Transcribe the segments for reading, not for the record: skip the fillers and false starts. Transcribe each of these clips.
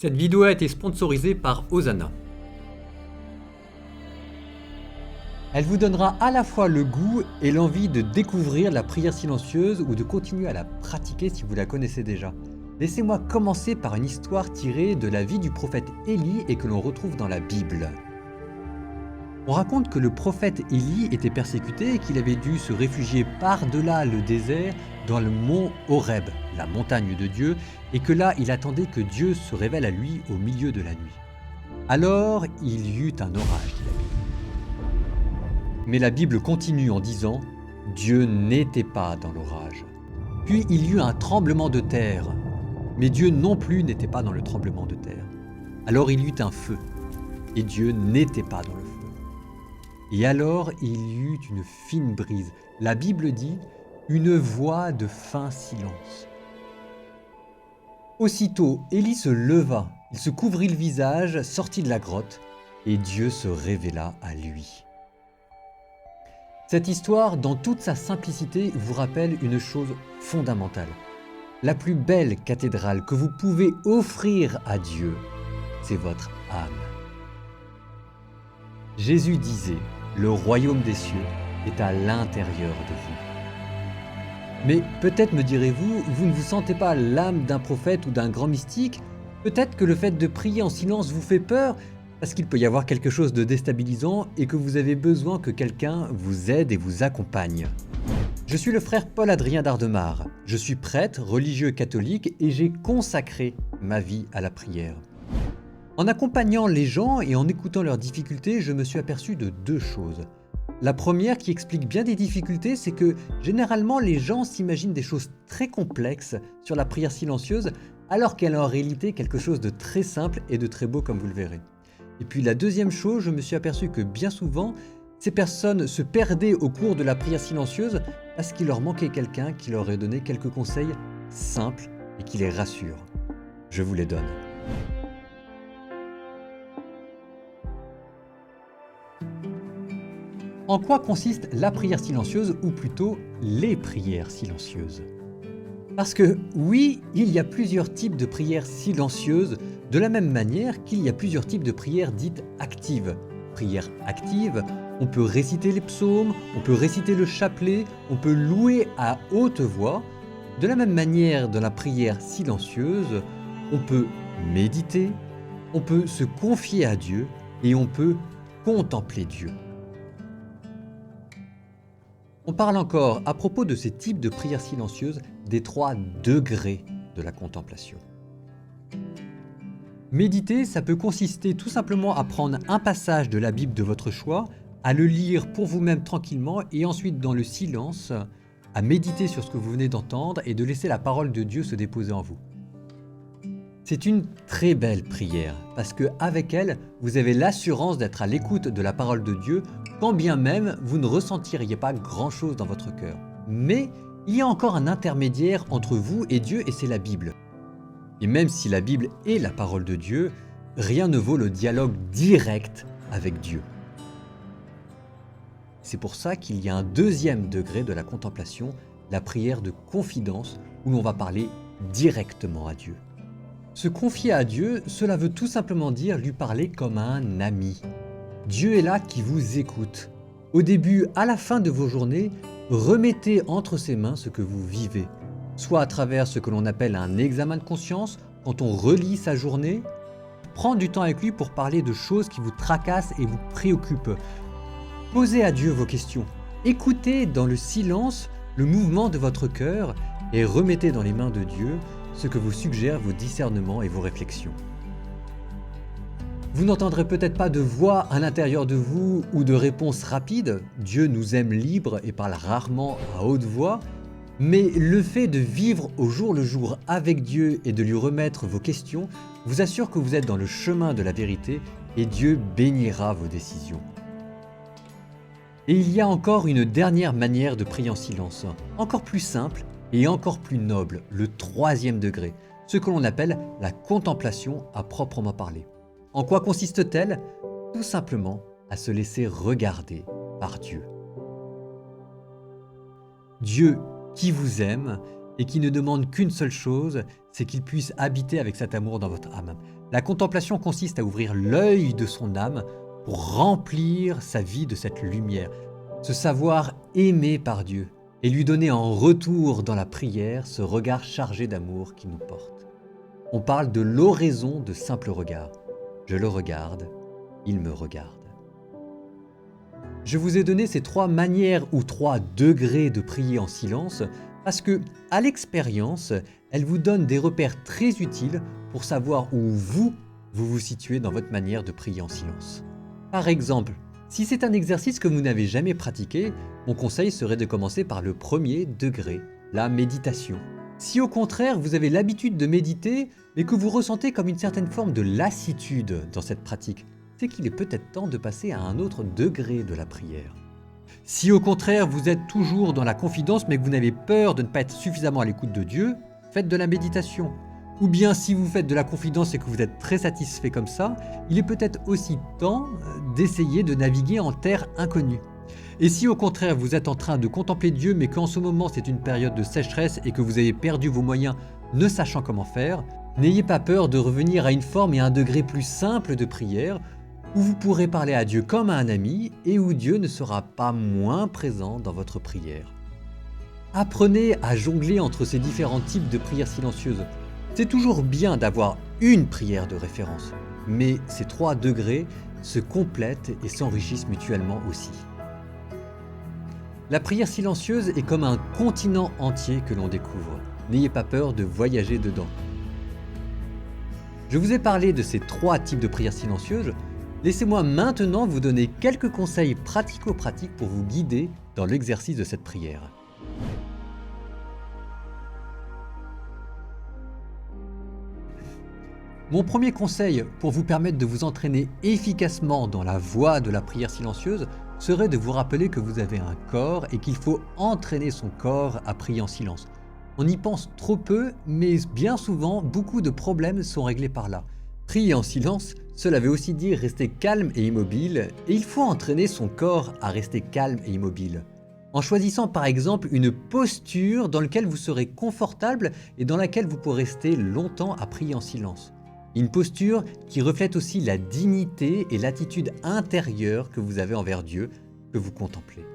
Cette vidéo a été sponsorisée par Hosanna. Elle vous donnera à la fois le goût et l'envie de découvrir la prière silencieuse ou de continuer à la pratiquer si vous la connaissez déjà. Laissez-moi commencer par une histoire tirée de la vie du prophète Élie et que l'on retrouve dans la Bible. On raconte que le prophète Élie était persécuté et qu'il avait dû se réfugier par-delà le désert dans le mont Horeb, la montagne de Dieu, et que là il attendait que Dieu se révèle à lui au milieu de la nuit. Alors il y eut un orage, dit la Bible. Mais la Bible continue en disant « Dieu n'était pas dans l'orage ». Puis il y eut un tremblement de terre, mais Dieu non plus n'était pas dans le tremblement de terre. Alors il y eut un feu, et Dieu n'était pas dans le feu. Et alors il y eut une fine brise. La Bible dit « une voix de fin silence ». Aussitôt, Élie se leva, il se couvrit le visage, sortit de la grotte, et Dieu se révéla à lui. Cette histoire, dans toute sa simplicité, vous rappelle une chose fondamentale. La plus belle cathédrale que vous pouvez offrir à Dieu, c'est votre âme. Jésus disait « Le royaume des cieux est à l'intérieur de vous ». Mais peut-être me direz-vous, vous ne vous sentez pas l'âme d'un prophète ou d'un grand mystique? Peut-être que le fait de prier en silence vous fait peur, parce qu'il peut y avoir quelque chose de déstabilisant et que vous avez besoin que quelqu'un vous aide et vous accompagne. Je suis le frère Paul-Adrien d'Ardemar. Je suis prêtre, religieux catholique et j'ai consacré ma vie à la prière. En accompagnant les gens et en écoutant leurs difficultés, je me suis aperçu de deux choses. La première qui explique bien des difficultés, c'est que généralement les gens s'imaginent des choses très complexes sur la prière silencieuse, alors qu'elle est en réalité quelque chose de très simple et de très beau comme vous le verrez. Et puis la deuxième chose, je me suis aperçu que bien souvent, ces personnes se perdaient au cours de la prière silencieuse parce qu'il leur manquait quelqu'un qui leur ait donné quelques conseils simples et qui les rassure. Je vous les donne. En quoi consiste la prière silencieuse, ou plutôt les prières silencieuses? Parce que oui, il y a plusieurs types de prières silencieuses, de la même manière qu'il y a plusieurs types de prières dites actives. Prière active, on peut réciter les psaumes, on peut réciter le chapelet, on peut louer à haute voix. De la même manière, dans la prière silencieuse, on peut méditer, on peut se confier à Dieu et on peut contempler Dieu. On parle encore, à propos de ces types de prières silencieuses, des 3 degrés de la contemplation. Méditer, ça peut consister tout simplement à prendre un passage de la Bible de votre choix, à le lire pour vous-même tranquillement et ensuite dans le silence, à méditer sur ce que vous venez d'entendre et de laisser la parole de Dieu se déposer en vous. C'est une très belle prière parce qu'avec elle, vous avez l'assurance d'être à l'écoute de la parole de Dieu quand bien même vous ne ressentiriez pas grand-chose dans votre cœur. Mais il y a encore un intermédiaire entre vous et Dieu et c'est la Bible. Et même si la Bible est la parole de Dieu, rien ne vaut le dialogue direct avec Dieu. C'est pour ça qu'il y a un deuxième degré de la contemplation, la prière de confidence, où l'on va parler directement à Dieu. Se confier à Dieu, cela veut tout simplement dire lui parler comme à un ami. Dieu est là qui vous écoute. Au début, à la fin de vos journées, remettez entre ses mains ce que vous vivez, soit à travers ce que l'on appelle un examen de conscience, quand on relit sa journée, prendre du temps avec lui pour parler de choses qui vous tracassent et vous préoccupent. Posez à Dieu vos questions. Écoutez dans le silence le mouvement de votre cœur et remettez dans les mains de Dieu ce que vous suggèrent vos discernements et vos réflexions. Vous n'entendrez peut-être pas de voix à l'intérieur de vous ou de réponses rapides. Dieu nous aime libres et parle rarement à haute voix. Mais le fait de vivre au jour le jour avec Dieu et de lui remettre vos questions vous assure que vous êtes dans le chemin de la vérité et Dieu bénira vos décisions. Et il y a encore une dernière manière de prier en silence, encore plus simple et encore plus noble, le 3e degré, ce que l'on appelle la contemplation à proprement parler. En quoi consiste-t-elle? Tout simplement à se laisser regarder par Dieu. Dieu qui vous aime et qui ne demande qu'une seule chose, c'est qu'il puisse habiter avec cet amour dans votre âme. La contemplation consiste à ouvrir l'œil de son âme pour remplir sa vie de cette lumière, se savoir aimé par Dieu et lui donner en retour dans la prière ce regard chargé d'amour qui nous porte. On parle de l'oraison de simple regard. Je le regarde, il me regarde. Je vous ai donné ces 3 manières ou 3 degrés de prier en silence parce que, à l'expérience, elles vous donnent des repères très utiles pour savoir où vous vous situez dans votre manière de prier en silence. Par exemple, si c'est un exercice que vous n'avez jamais pratiqué, mon conseil serait de commencer par le premier degré, la méditation. Si au contraire vous avez l'habitude de méditer, mais que vous ressentez comme une certaine forme de lassitude dans cette pratique, c'est qu'il est peut-être temps de passer à un autre degré de la prière. Si au contraire vous êtes toujours dans la confidence mais que vous n'avez peur de ne pas être suffisamment à l'écoute de Dieu, faites de la méditation. Ou bien si vous faites de la confidence et que vous êtes très satisfait comme ça, il est peut-être aussi temps d'essayer de naviguer en terre inconnue. Et si au contraire vous êtes en train de contempler Dieu mais qu'en ce moment c'est une période de sécheresse et que vous avez perdu vos moyens ne sachant comment faire, n'ayez pas peur de revenir à une forme et à un degré plus simple de prière où vous pourrez parler à Dieu comme à un ami et où Dieu ne sera pas moins présent dans votre prière. Apprenez à jongler entre ces différents types de prières silencieuses. C'est toujours bien d'avoir une prière de référence, mais ces 3 degrés se complètent et s'enrichissent mutuellement aussi. La prière silencieuse est comme un continent entier que l'on découvre. N'ayez pas peur de voyager dedans. Je vous ai parlé de ces 3 types de prières silencieuses. Laissez-moi maintenant vous donner quelques conseils pratico-pratiques pour vous guider dans l'exercice de cette prière. Mon premier conseil pour vous permettre de vous entraîner efficacement dans la voie de la prière silencieuse serait de vous rappeler que vous avez un corps et qu'il faut entraîner son corps à prier en silence. On y pense trop peu, mais bien souvent, beaucoup de problèmes sont réglés par là. Prier en silence, cela veut aussi dire rester calme et immobile, et il faut entraîner son corps à rester calme et immobile. En choisissant par exemple une posture dans laquelle vous serez confortable et dans laquelle vous pourrez rester longtemps à prier en silence. Une posture qui reflète aussi la dignité et l'attitude intérieure que vous avez envers Dieu, que vous contemplez.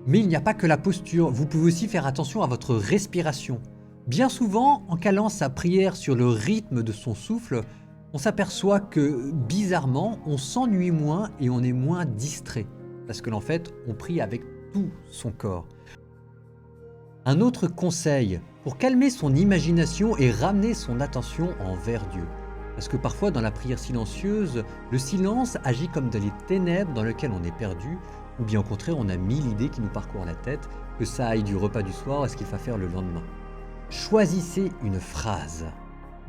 Mais il n'y a pas que la posture, vous pouvez aussi faire attention à votre respiration. Bien souvent, en calant sa prière sur le rythme de son souffle, on s'aperçoit que, bizarrement, on s'ennuie moins et on est moins distrait. Parce que en fait, on prie avec tout son corps. Un autre conseil pour calmer son imagination et ramener son attention envers Dieu. Parce que parfois dans la prière silencieuse, le silence agit comme dans les ténèbres dans lesquelles on est perdu, ou bien au contraire on a 1000 idées qui nous parcourent la tête, que ça aille du repas du soir à ce qu'il va faire le lendemain. Choisissez une phrase.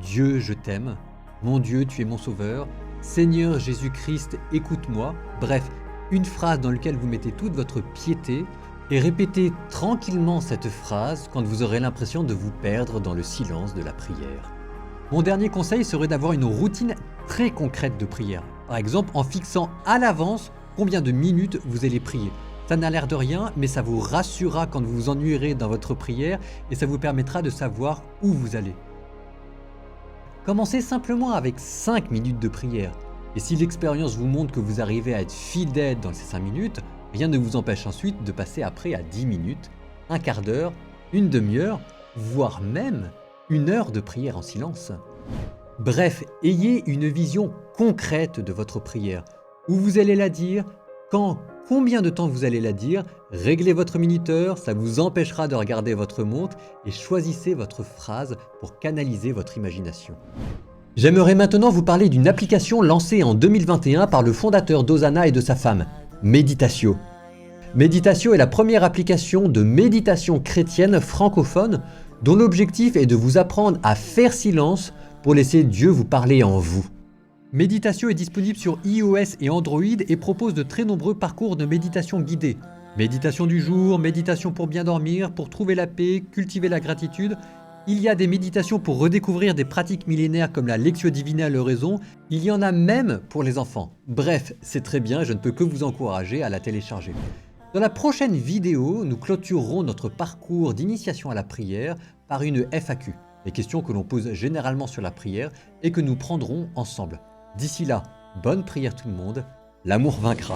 Dieu, je t'aime. Mon Dieu, tu es mon sauveur. Seigneur Jésus-Christ, écoute-moi. Bref, une phrase dans laquelle vous mettez toute votre piété et répétez tranquillement cette phrase quand vous aurez l'impression de vous perdre dans le silence de la prière. Mon dernier conseil serait d'avoir une routine très concrète de prière. Par exemple, en fixant à l'avance combien de minutes vous allez prier. Ça n'a l'air de rien, mais ça vous rassurera quand vous vous ennuierez dans votre prière et ça vous permettra de savoir où vous allez. Commencez simplement avec 5 minutes de prière. Et si l'expérience vous montre que vous arrivez à être fidèle dans ces 5 minutes, rien ne vous empêche ensuite de passer après à 10 minutes, un quart d'heure, une demi-heure, voire même 1 heure de prière en silence. Bref, ayez une vision concrète de votre prière. Où vous allez la dire, quand, combien de temps vous allez la dire, réglez votre minuteur, ça vous empêchera de regarder votre montre et choisissez votre phrase pour canaliser votre imagination. J'aimerais maintenant vous parler d'une application lancée en 2021 par le fondateur d'Hosanna et de sa femme, Meditatio. Meditatio est la première application de méditation chrétienne francophone dont l'objectif est de vous apprendre à faire silence pour laisser Dieu vous parler en vous. Meditatio est disponible sur iOS et Android et propose de très nombreux parcours de méditation guidée. Méditation du jour, méditation pour bien dormir, pour trouver la paix, cultiver la gratitude. Il y a des méditations pour redécouvrir des pratiques millénaires comme la Lectio Divina l'oraison. Il y en a même pour les enfants. Bref, c'est très bien, je ne peux que vous encourager à la télécharger. Dans la prochaine vidéo, nous clôturerons notre parcours d'initiation à la prière par une FAQ, les questions que l'on pose généralement sur la prière et que nous prendrons ensemble. D'ici là, bonne prière tout le monde, l'amour vaincra.